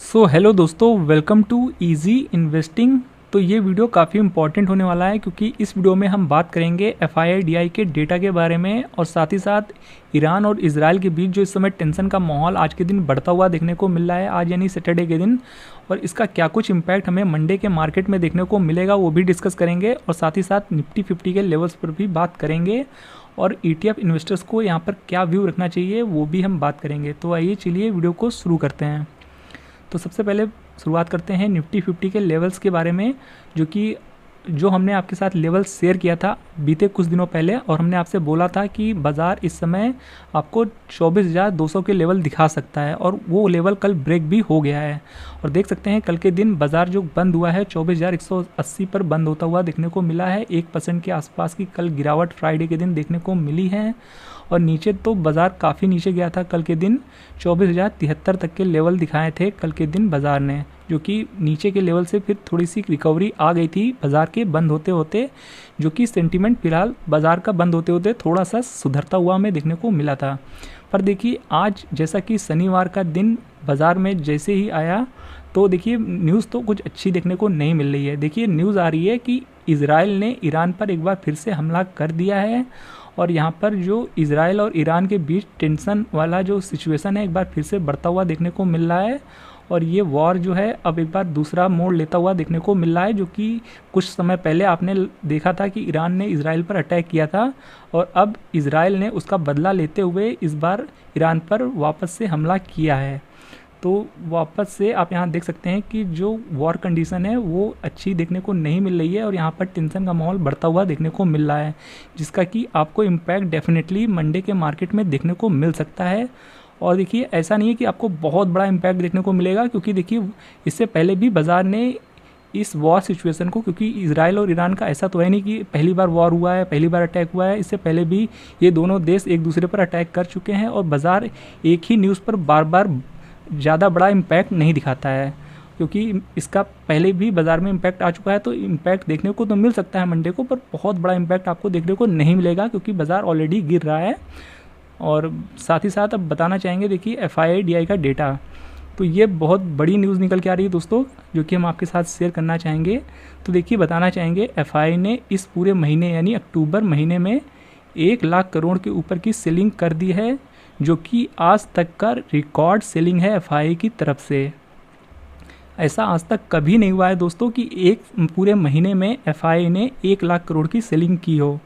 So hello दोस्तों, welcome to easy investing. तो ये वीडियो काफ़ी इंपॉर्टेंट होने वाला है क्योंकि इस वीडियो में हम बात करेंगे FII के डेटा के बारे में और साथ ही साथ ईरान और इजराइल के बीच जो इस समय टेंशन का माहौल आज के दिन बढ़ता हुआ देखने को मिल रहा है, आज यानी सैटरडे के दिन, और इसका क्या कुछ इम्पैक्ट हमें मंडे के मार्केट में देखने को मिलेगा वो भी डिस्कस करेंगे और साथ ही साथ निफ्टी 50 के लेवल्स पर भी बात करेंगे और ETF इन्वेस्टर्स को यहाँ पर क्या व्यू रखना चाहिए वो भी हम बात करेंगे। तो आइए चलिए वीडियो को शुरू करते हैं। तो सबसे पहले शुरुआत करते हैं निफ्टी 50 के लेवल्स के बारे में, जो हमने आपके साथ लेवल शेयर किया था बीते कुछ दिनों पहले, और हमने आपसे बोला था कि बाज़ार इस समय आपको 24,200 के लेवल दिखा सकता है और वो लेवल कल ब्रेक भी हो गया है। और देख सकते हैं कल के दिन बाज़ार जो बंद हुआ है 24,180 पर बंद होता हुआ देखने को मिला है। 1% के आसपास की कल गिरावट फ्राइडे के दिन देखने को मिली है और नीचे तो बाज़ार काफ़ी नीचे गया था कल के दिन, 24,073 तक के लेवल दिखाए थे कल के दिन बाज़ार ने, जो कि नीचे के लेवल से फिर थोड़ी सी रिकवरी आ गई थी बाज़ार के बंद होते होते, जो कि सेंटीमेंट फिलहाल बाज़ार का बंद होते होते थोड़ा सा सुधरता हुआ हमें देखने को मिला था। पर देखिए आज जैसा कि शनिवार का दिन बाज़ार में जैसे ही आया तो देखिए न्यूज़ तो कुछ अच्छी देखने को नहीं मिल रही है। देखिए न्यूज़ आ रही है कि इजराइल ने ईरान पर एक बार फिर से हमला कर दिया है और यहाँ पर जो इजराइल और ईरान के बीच टेंशन वाला जो सिचुएशन है एक बार फिर से बढ़ता हुआ देखने को मिल रहा है और ये वॉर जो है अब एक बार दूसरा मोड़ लेता हुआ देखने को मिल रहा है, जो कि कुछ समय पहले आपने देखा था कि ईरान ने इजराइल पर अटैक किया था और अब इजराइल ने उसका बदला लेते हुए इस बार ईरान पर वापस से हमला किया है। तो वापस से आप यहाँ देख सकते हैं कि जो वॉर कंडीशन है वो अच्छी देखने को नहीं मिल रही है और यहाँ पर टेंशन का माहौल बढ़ता हुआ देखने को मिल रहा है, जिसका कि आपको इम्पैक्ट डेफिनेटली मंडे के मार्केट में देखने को मिल सकता है। और देखिए ऐसा नहीं है कि आपको बहुत बड़ा इम्पैक्ट देखने को मिलेगा, क्योंकि देखिए इससे पहले भी बाज़ार ने इस वॉर सिचुएशन को, क्योंकि इजराइल और ईरान का ऐसा तो है नहीं कि पहली बार वॉर हुआ है, पहली बार अटैक हुआ है, इससे पहले भी ये दोनों देश एक दूसरे पर अटैक कर चुके हैं और बाज़ार एक ही न्यूज़ पर बार बार ज़्यादा बड़ा इम्पैक्ट नहीं दिखाता है, क्योंकि इसका पहले भी बाज़ार में इम्पैक्ट आ चुका है। तो इम्पैक्ट देखने को तो मिल सकता है मंडे को, पर बहुत बड़ा इम्पैक्ट आपको देखने को नहीं मिलेगा क्योंकि बाज़ार ऑलरेडी गिर रहा है। और साथ ही साथ अब बताना चाहेंगे देखिए FII का डेटा, तो ये बहुत बड़ी न्यूज़ निकल के आ रही है दोस्तों, जो कि हम आपके साथ शेयर करना चाहेंगे। तो देखिए बताना चाहेंगे FII ने इस पूरे महीने यानी अक्टूबर महीने में 1 लाख करोड़ के ऊपर की सेलिंग कर दी है, जो कि आज तक का रिकॉर्ड सेलिंग है FII की तरफ से। ऐसा आज तक कभी नहीं हुआ है दोस्तों कि एक पूरे महीने में FII ने 1 लाख करोड़ की सेलिंग की हो।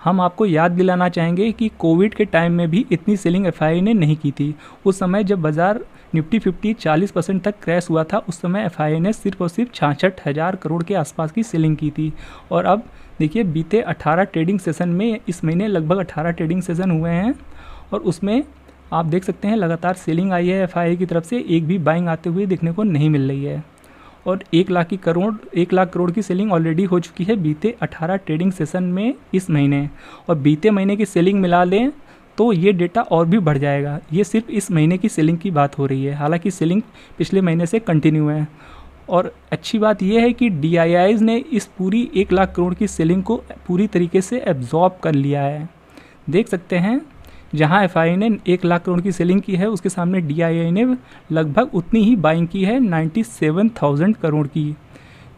हम आपको याद दिलाना चाहेंगे कि कोविड के टाइम में भी इतनी सेलिंग FII ने नहीं की थी। उस समय जब बाज़ार निफ्टी 50 40% तक क्रैश हुआ था, उस समय FII ने सिर्फ और सिर्फ 66,000 करोड़ के आसपास की सेलिंग की थी। और अब देखिए बीते 18 ट्रेडिंग सेशन में, इस महीने लगभग 18 ट्रेडिंग सेशन हुए हैं और उसमें आप देख सकते हैं लगातार सेलिंग आई है FII की तरफ से, एक भी बाइंग आते हुए देखने को नहीं मिल रही है। और 1 लाख करोड़ की सेलिंग ऑलरेडी हो चुकी है बीते 18 ट्रेडिंग सेशन में इस महीने, और बीते महीने की सेलिंग मिला लें तो ये डेटा और भी बढ़ जाएगा। ये सिर्फ इस महीने की सेलिंग की बात हो रही है, हालांकि सेलिंग पिछले महीने से कंटिन्यू है। और अच्छी बात यह है कि DIIs ने इस पूरी 1 लाख करोड़ की सेलिंग को पूरी तरीके से एब्जॉर्ब कर लिया है। देख सकते हैं जहां FII ने 1 लाख करोड़ की सेलिंग की है उसके सामने DII ने लगभग उतनी ही बाइंग की है 97,000 करोड़ की,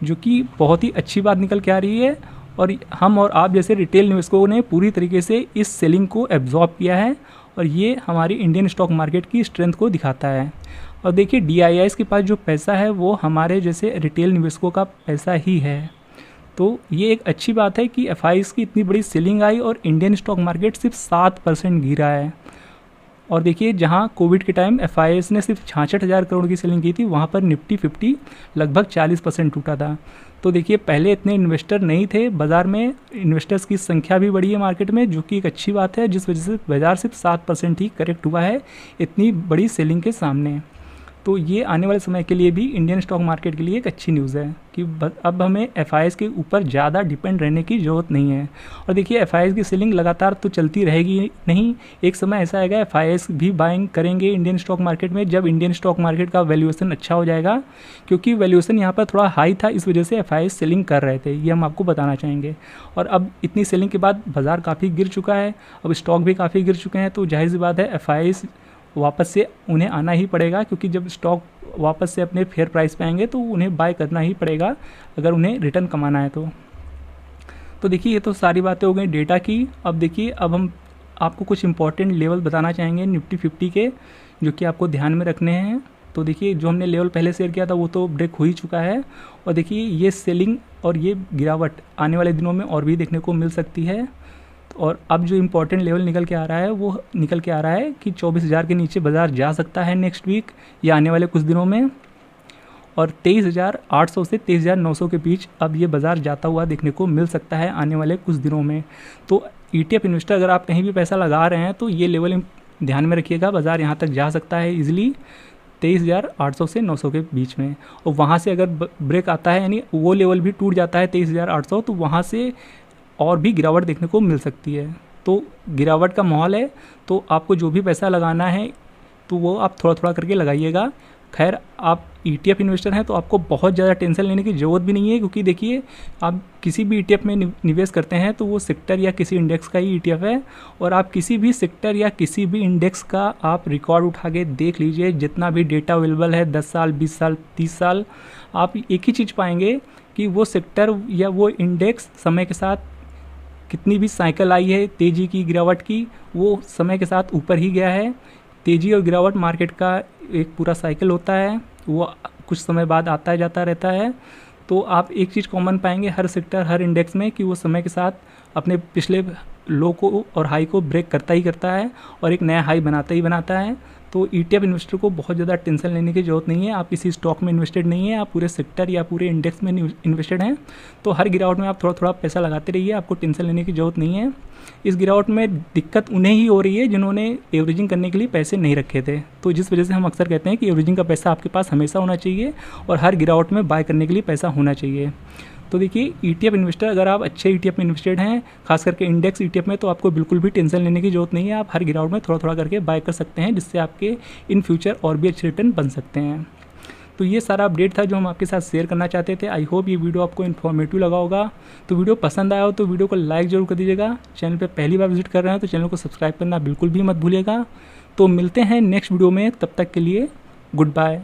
जो कि बहुत ही अच्छी बात निकल के आ रही है। और हम और आप जैसे रिटेल निवेशकों ने पूरी तरीके से इस सेलिंग को एब्जॉर्ब किया है और ये हमारी इंडियन स्टॉक मार्केट की स्ट्रेंथ को दिखाता है। और देखिए DIIs के पास जो पैसा है वो हमारे जैसे रिटेल निवेशकों का पैसा ही है। तो ये एक अच्छी बात है कि FIIs की इतनी बड़ी सेलिंग आई और इंडियन स्टॉक मार्केट सिर्फ 7% गिरा है। और देखिए जहां कोविड के टाइम FIIs ने सिर्फ 66,000 करोड़ की सेलिंग की थी, वहां पर निफ्टी 50 लगभग 40% टूटा था। तो देखिए पहले इतने इन्वेस्टर नहीं थे बाज़ार में, इन्वेस्टर्स की संख्या भी बढ़ी है मार्केट में, जो कि एक अच्छी बात है, जिस वजह से बाज़ार सिर्फ 7% ही करेक्ट हुआ है इतनी बड़ी सेलिंग के सामने। तो ये आने वाले समय के लिए भी इंडियन स्टॉक मार्केट के लिए एक अच्छी न्यूज़ है कि अब हमें FIIs के ऊपर ज़्यादा डिपेंड रहने की ज़रूरत नहीं है। और देखिए FIIs की सेलिंग लगातार तो चलती रहेगी नहीं, एक समय ऐसा आएगा FIIs भी बाइंग करेंगे इंडियन स्टॉक मार्केट में, जब इंडियन स्टॉक मार्केट का वैल्यूएशन अच्छा हो जाएगा, क्योंकि वैल्यूएशन यहाँ पर थोड़ा हाई था, इस वजह से FIIs सेलिंग कर रहे थे, ये हम आपको बताना चाहेंगे। और अब इतनी सेलिंग के बाद बाज़ार काफ़ी गिर चुका है, अब स्टॉक भी काफ़ी गिर चुके हैं, तो जाहिर सी बात है FIIs वापस से उन्हें आना ही पड़ेगा, क्योंकि जब स्टॉक वापस से अपने फेयर प्राइस पे आएंगे तो उन्हें बाय करना ही पड़ेगा अगर उन्हें रिटर्न कमाना है तो देखिए ये तो सारी बातें हो गई डेटा की। अब देखिए अब हम आपको कुछ इंपॉर्टेंट लेवल बताना चाहेंगे निफ्टी 50 के, जो कि आपको ध्यान में रखने हैं। तो देखिए जो हमने लेवल पहले शेयर किया था वो तो ब्रेक हो ही चुका है, और देखिए ये सेलिंग और ये गिरावट आने वाले दिनों में और भी देखने को मिल सकती है। और अब जो इम्पोर्टेंट लेवल निकल के आ रहा है वो निकल के आ रहा है कि 24,000 के नीचे बाज़ार जा सकता है नेक्स्ट वीक या आने वाले कुछ दिनों में, और 23,800 से 23,900 के बीच अब ये बाज़ार जाता हुआ देखने को मिल सकता है आने वाले कुछ दिनों में। तो ETF इन्वेस्टर अगर आप कहीं भी पैसा लगा रहे हैं तो ये लेवल ध्यान में रखिएगा, बाज़ार यहाँ तक जा सकता है इजीली 23,800 से 900 के बीच में। और वहाँ से अगर ब्रेक आता है यानी वो लेवल भी टूट जाता है 23,800, तो वहाँ से और भी गिरावट देखने को मिल सकती है। तो गिरावट का माहौल है, तो आपको जो भी पैसा लगाना है तो वो आप थोड़ा थोड़ा करके लगाइएगा। खैर आप ETF इन्वेस्टर हैं तो आपको बहुत ज़्यादा टेंशन लेने की ज़रूरत भी नहीं है, क्योंकि देखिए आप किसी भी ETF में निवेश करते हैं तो वो सेक्टर या किसी इंडेक्स का ही ETF है, और आप किसी भी सेक्टर या किसी भी इंडेक्स का आप रिकॉर्ड उठा के देख लीजिए, जितना भी डेटा अवेलेबल है 10 साल 20 साल 30 साल, आप एक ही चीज़ पाएंगे कि वो सेक्टर या वो इंडेक्स समय के साथ कितनी भी साइकिल आई है तेज़ी की गिरावट की, वो समय के साथ ऊपर ही गया है। तेज़ी और गिरावट मार्केट का एक पूरा साइकिल होता है, वो कुछ समय बाद आता जाता रहता है। तो आप एक चीज़ कॉमन पाएंगे हर सेक्टर हर इंडेक्स में कि वो समय के साथ अपने पिछले लो को और हाई को ब्रेक करता ही करता है और एक नया हाई बनाता ही बनाता है। तो ETF इन्वेस्टर को बहुत ज़्यादा टेंशन लेने की ज़रूरत नहीं है। आप किसी स्टॉक में इन्वेस्टेड नहीं है, आप पूरे सेक्टर या पूरे इंडेक्स में इन्वेस्टेड हैं, तो हर गिरावट में आप थोड़ा थोड़ा पैसा लगाते रहिए, आपको टेंशन लेने की ज़रूरत नहीं है। इस गिरावट में दिक्कत उन्हें ही हो रही है जिन्होंने एवरेजिंग करने के लिए पैसे नहीं रखे थे। तो जिस वजह से हम अक्सर कहते हैं कि एवरेजिंग का पैसा आपके पास हमेशा होना चाहिए और हर गिरावट में बाय करने के लिए पैसा होना चाहिए। तो देखिए ETF इन्वेस्टर अगर आप अच्छे ETF में इन्वेस्टेड हैं, खास करके इंडेक्स ETF में, तो आपको बिल्कुल भी टेंशन लेने की जरूरत नहीं है। आप हर गिरावट में थोड़ा थोड़ा करके बाय कर सकते हैं, जिससे आपके इन फ्यूचर और भी अच्छे रिटर्न बन सकते हैं। तो ये सारा अपडेट था जो हम आपके साथ शेयर करना चाहते थे। आई होप ये वीडियो आपको इन्फॉर्मेटिव लगा होगा। तो वीडियो पसंद आया हो तो वीडियो को लाइक जरूर कर दीजिएगा। चैनल पर पहली बार विजिट कर रहे हैं तो चैनल को सब्सक्राइब करना बिल्कुल भी मत भूलिएगा। तो मिलते हैं नेक्स्ट वीडियो में, तब तक के लिए गुड बाय।